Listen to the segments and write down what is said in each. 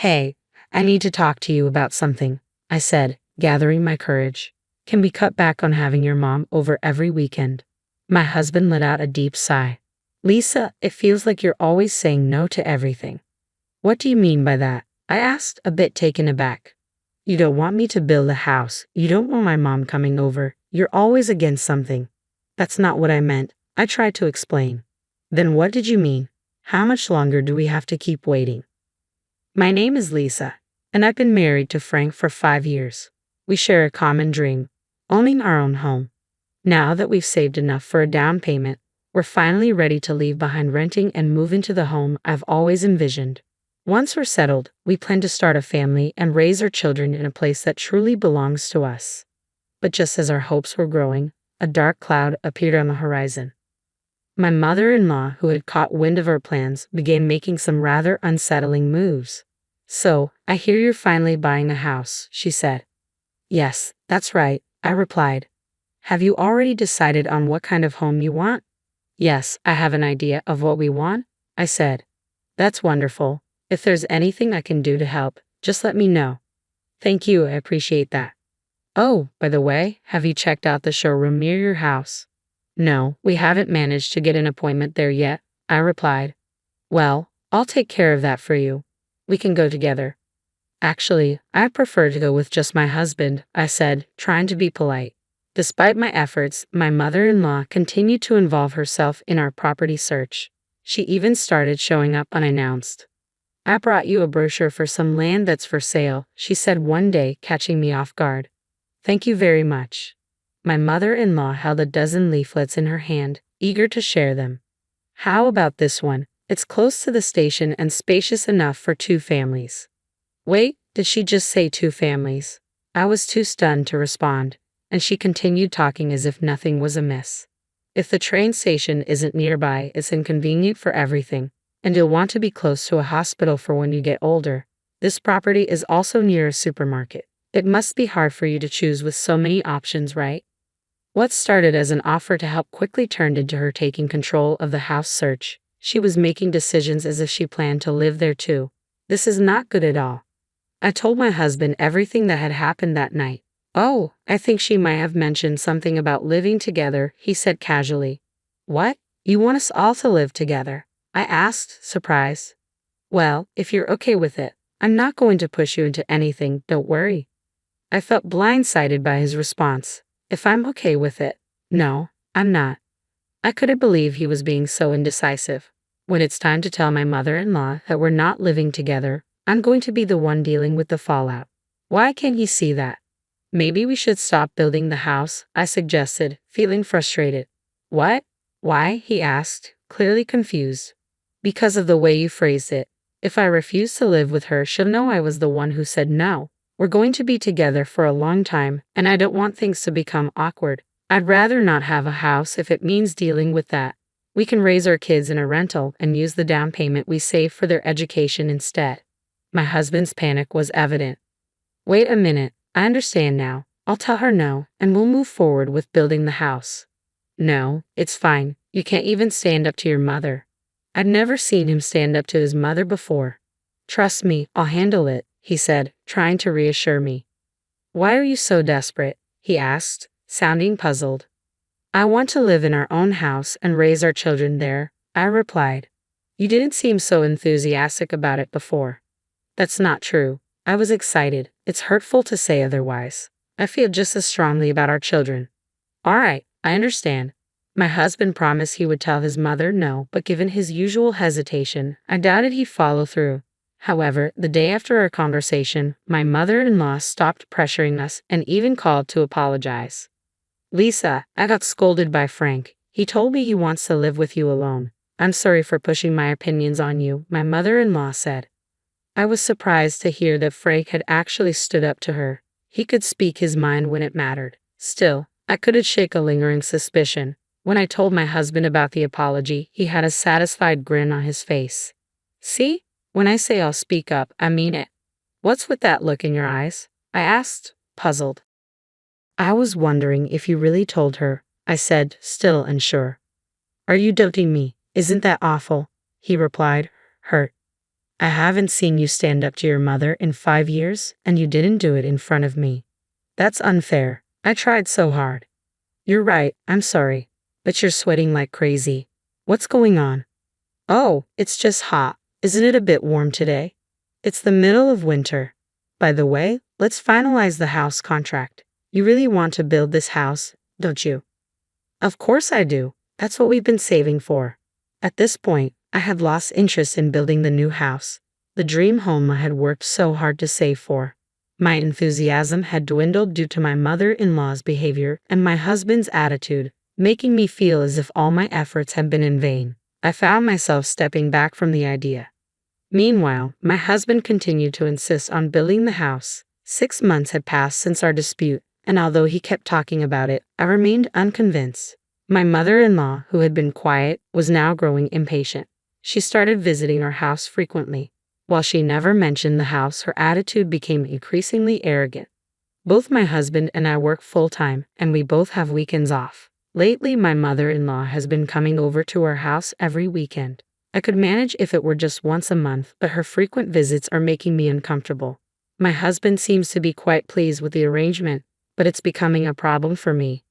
Hey, I need to talk to you about something, I said, gathering my courage. Can we cut back on having your mom over every weekend? My husband let out a deep sigh. Lisa, it feels like you're always saying no to everything. What do you mean by that? I asked, a bit taken aback. You don't want me to build a house. You don't want my mom coming over. You're always against something. That's not what I meant. I tried to explain. Then what did you mean? How much longer do we have to keep waiting? My name is Lisa, and I've been married to Frank for 5 years. We share a common dream, owning our own home. Now that we've saved enough for a down payment, we're finally ready to leave behind renting and move into the home I've always envisioned. Once we're settled, we plan to start a family and raise our children in a place that truly belongs to us. But just as our hopes were growing, a dark cloud appeared on the horizon. My mother-in-law, who had caught wind of our plans, began making some rather unsettling moves. So, I hear you're finally buying a house, she said. Yes, that's right, I replied. Have you already decided on what kind of home you want? Yes, I have an idea of what we want, I said. That's wonderful. If there's anything I can do to help, just let me know. Thank you, I appreciate that. Oh, by the way, have you checked out the showroom near your house? No, we haven't managed to get an appointment there yet, I replied. Well, I'll take care of that for you. We can go together. Actually, I prefer to go with just my husband, I said, trying to be polite. Despite my efforts, my mother-in-law continued to involve herself in our property search. She even started showing up unannounced. I brought you a brochure for some land that's for sale, she said one day, catching me off guard. Thank you very much. My mother-in-law held a dozen leaflets in her hand, eager to share them. How about this one? It's close to the station and spacious enough for 2 families. Wait, did she just say 2 families? I was too stunned to respond, and she continued talking as if nothing was amiss. If the train station isn't nearby, it's inconvenient for everything, and you'll want to be close to a hospital for when you get older. This property is also near a supermarket. It must be hard for you to choose with so many options, right? What started as an offer to help quickly turned into her taking control of the house search. She was making decisions as if she planned to live there too. This is not good at all. I told my husband everything that had happened that night. Oh, I think she might have mentioned something about living together, he said casually. What? You want us all to live together? I asked, surprised. Well, if you're okay with it, I'm not going to push you into anything, don't worry. I felt blindsided by his response. If I'm okay with it? No, I'm not. I couldn't believe he was being so indecisive. When it's time to tell my mother-in-law that we're not living together, I'm going to be the one dealing with the fallout. Why can't he see that? Maybe we should stop building the house, I suggested, feeling frustrated. What? Why? He asked, clearly confused. Because of the way you phrased it. If I refuse to live with her, she'll know I was the one who said no. We're going to be together for a long time, and I don't want things to become awkward. I'd rather not have a house if it means dealing with that. We can raise our kids in a rental and use the down payment we save for their education instead. My husband's panic was evident. Wait a minute, I understand now. I'll tell her no, and we'll move forward with building the house. No, it's fine. You can't even stand up to your mother. I'd never seen him stand up to his mother before. Trust me, I'll handle it, he said, trying to reassure me. Why are you so desperate? He asked, sounding puzzled. I want to live in our own house and raise our children there, I replied. You didn't seem so enthusiastic about it before. That's not true. I was excited. It's hurtful to say otherwise. I feel just as strongly about our children. All right, I understand. My husband promised he would tell his mother no, but given his usual hesitation, I doubted he'd follow through. However, the day after our conversation, my mother-in-law stopped pressuring us and even called to apologize. Lisa, I got scolded by Frank. He told me he wants to live with you alone. I'm sorry for pushing my opinions on you, my mother-in-law said. I was surprised to hear that Frank had actually stood up to her. He could speak his mind when it mattered. Still, I couldn't shake a lingering suspicion. When I told my husband about the apology, he had a satisfied grin on his face. See? When I say I'll speak up, I mean it. What's with that look in your eyes? I asked, puzzled. I was wondering if you really told her, I said, still unsure. Are you doubting me? Isn't that awful? He replied, hurt. I haven't seen you stand up to your mother in 5 years, and you didn't do it in front of me. That's unfair. I tried so hard. You're right, I'm sorry. But you're sweating like crazy. What's going on? Oh, it's just hot. Isn't it a bit warm today? It's the middle of winter. By the way, let's finalize the house contract. You really want to build this house, don't you? Of course I do. That's what we've been saving for. At this point, I had lost interest in building the new house, the dream home I had worked so hard to save for. My enthusiasm had dwindled due to my mother-in-law's behavior and my husband's attitude, making me feel as if all my efforts had been in vain. I found myself stepping back from the idea. Meanwhile, my husband continued to insist on building the house. 6 months had passed since our dispute, and although he kept talking about it, I remained unconvinced. My mother-in-law, who had been quiet, was now growing impatient. She started visiting our house frequently. While she never mentioned the house, her attitude became increasingly arrogant. Both my husband and I work full-time, and we both have weekends off. Lately, my mother-in-law has been coming over to our house every weekend. I could manage if it were just once a month, but her frequent visits are making me uncomfortable. My husband seems to be quite pleased with the arrangement, but it's becoming a problem for me.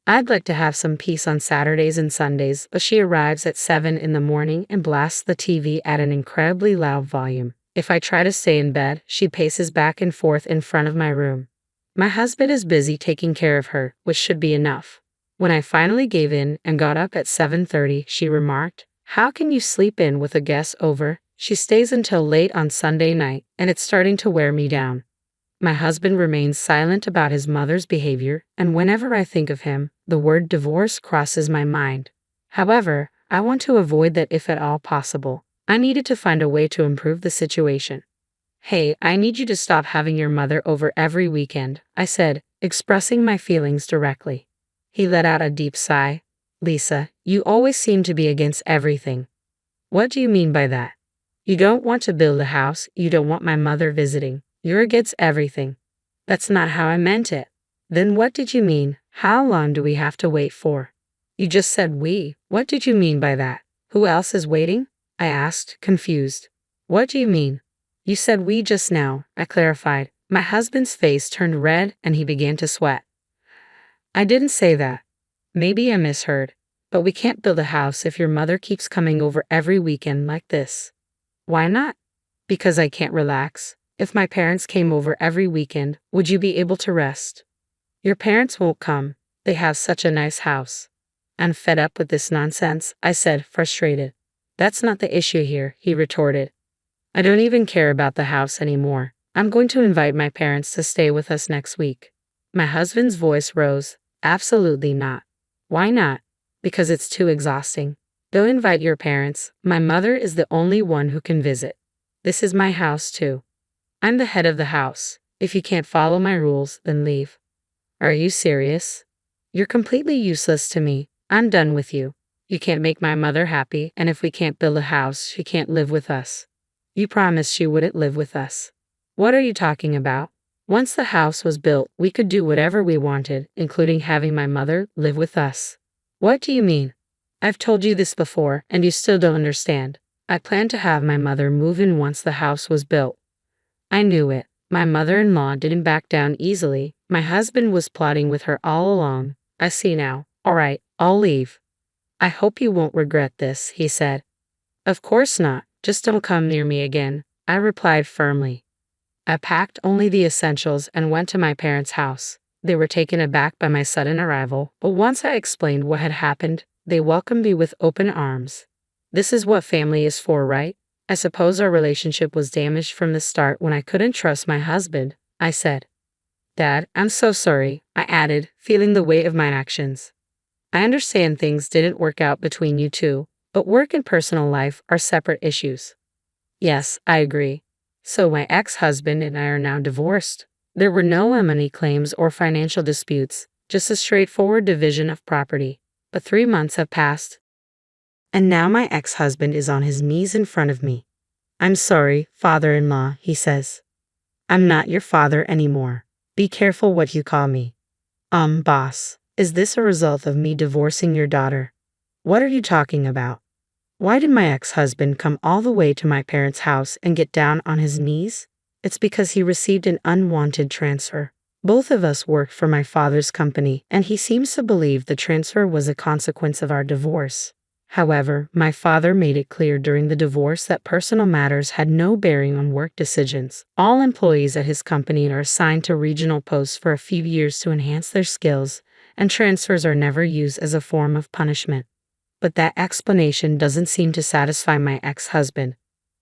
I'd like to have some peace on Saturdays and Sundays, but she arrives at 7 in the morning and blasts the TV at an incredibly loud volume. If I try to stay in bed, she paces back and forth in front of my room. My husband is busy taking care of her, which should be enough. When I finally gave in and got up at 7:30, she remarked, "How can you sleep in with a guest over? She stays until late on Sunday night, and it's starting to wear me down." My husband remains silent about his mother's behavior, and whenever I think of him, the word divorce crosses my mind. However, I want to avoid that if at all possible. I needed to find a way to improve the situation. "Hey, I need you to stop having your mother over every weekend," I said, expressing my feelings directly. He let out a deep sigh. "Lisa, you always seem to be against everything." "What do you mean by that?" "You don't want to build a house, you don't want my mother visiting. You're against everything." "That's not how I meant it." "Then what did you mean? How long do we have to wait for?" "You just said we. What did you mean by that? Who else is waiting?" I asked, confused. "What do you mean?" "You said we just now," I clarified. My husband's face turned red and he began to sweat. "I didn't say that. Maybe I misheard. But we can't build a house if your mother keeps coming over every weekend like this." "Why not?" "Because I can't relax. If my parents came over every weekend, would you be able to rest?" "Your parents won't come. They have such a nice house." "I'm fed up with this nonsense," I said, frustrated. "That's not the issue here," he retorted. "I don't even care about the house anymore. I'm going to invite my parents to stay with us next week." My husband's voice rose. "Absolutely not." "Why not?" "Because it's too exhausting. Don't invite your parents. My mother is the only one who can visit. This is my house too. I'm the head of the house. If you can't follow my rules, then leave." "Are you serious?" "You're completely useless to me. I'm done with you. You can't make my mother happy, and if we can't build a house, she can't live with us." "You promised she wouldn't live with us." "What are you talking about? Once the house was built, we could do whatever we wanted, including having my mother live with us." "What do you mean?" "I've told you this before, and you still don't understand. I planned to have my mother move in once the house was built." I knew it. My mother-in-law didn't back down easily. My husband was plotting with her all along. "I see now. All right, I'll leave." "I hope you won't regret this," he said. "Of course not. Just don't come near me again," I replied firmly. I packed only the essentials and went to my parents' house. They were taken aback by my sudden arrival, but once I explained what had happened, they welcomed me with open arms. "This is what family is for, right? I suppose our relationship was damaged from the start when I couldn't trust my husband," I said. "Dad, I'm so sorry," I added, feeling the weight of my actions. "I understand things didn't work out between you two, but work and personal life are separate issues." "Yes, I agree. So my ex-husband and I are now divorced. There were no money claims or financial disputes, just a straightforward division of property. But 3 months have passed, and now my ex-husband is on his knees in front of me. "I'm sorry, father-in-law," he says. "I'm not your father anymore. Be careful what you call me." Boss, is this a result of me divorcing your daughter?" "What are you talking about?" Why did my ex-husband come all the way to my parents' house and get down on his knees? It's because he received an unwanted transfer. Both of us worked for my father's company, and he seems to believe the transfer was a consequence of our divorce. However, my father made it clear during the divorce that personal matters had no bearing on work decisions. All employees at his company are assigned to regional posts for a few years to enhance their skills, and transfers are never used as a form of punishment. But that explanation doesn't seem to satisfy my ex-husband.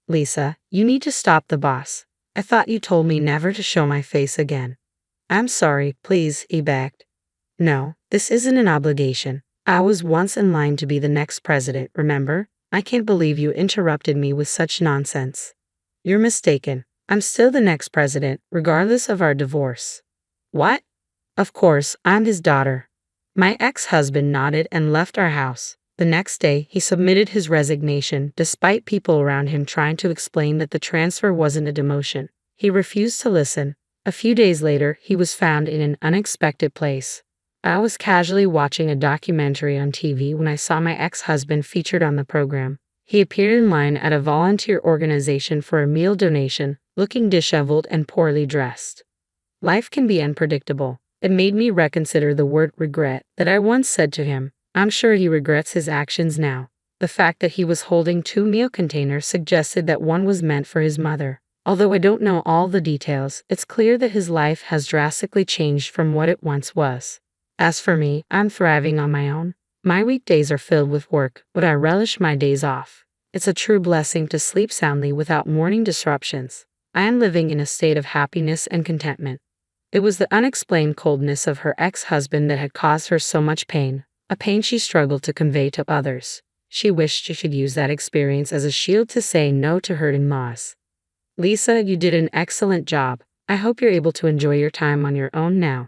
Lisa, you need to stop the boss. I thought you told me never to show my face again. I'm sorry, please, he begged. No, this isn't an obligation. I was once in line to be the next president, remember? I can't believe you interrupted me with such nonsense. You're mistaken. I'm still the next president, regardless of our divorce. What? Of course, I'm his daughter. My ex-husband nodded and left our house. The next day, he submitted his resignation, despite people around him trying to explain that the transfer wasn't a demotion. He refused to listen. A few days later, he was found in an unexpected place. I was casually watching a documentary on TV when I saw my ex-husband featured on the program. He appeared in line at a volunteer organization for a meal donation, looking disheveled and poorly dressed. Life can be unpredictable. It made me reconsider the word regret that I once said to him. I'm sure he regrets his actions now. The fact that he was holding 2 meal containers suggested that one was meant for his mother. Although I don't know all the details, it's clear that his life has drastically changed from what it once was. As for me, I'm thriving on my own. My weekdays are filled with work, but I relish my days off. It's a true blessing to sleep soundly without morning disruptions. I am living in a state of happiness and contentment. It was the unexplained coldness of her ex-husband that had caused her so much pain, a pain she struggled to convey to others. She wished she could use that experience as a shield to say no to her in-laws. Lisa, you did an excellent job. I hope you're able to enjoy your time on your own now.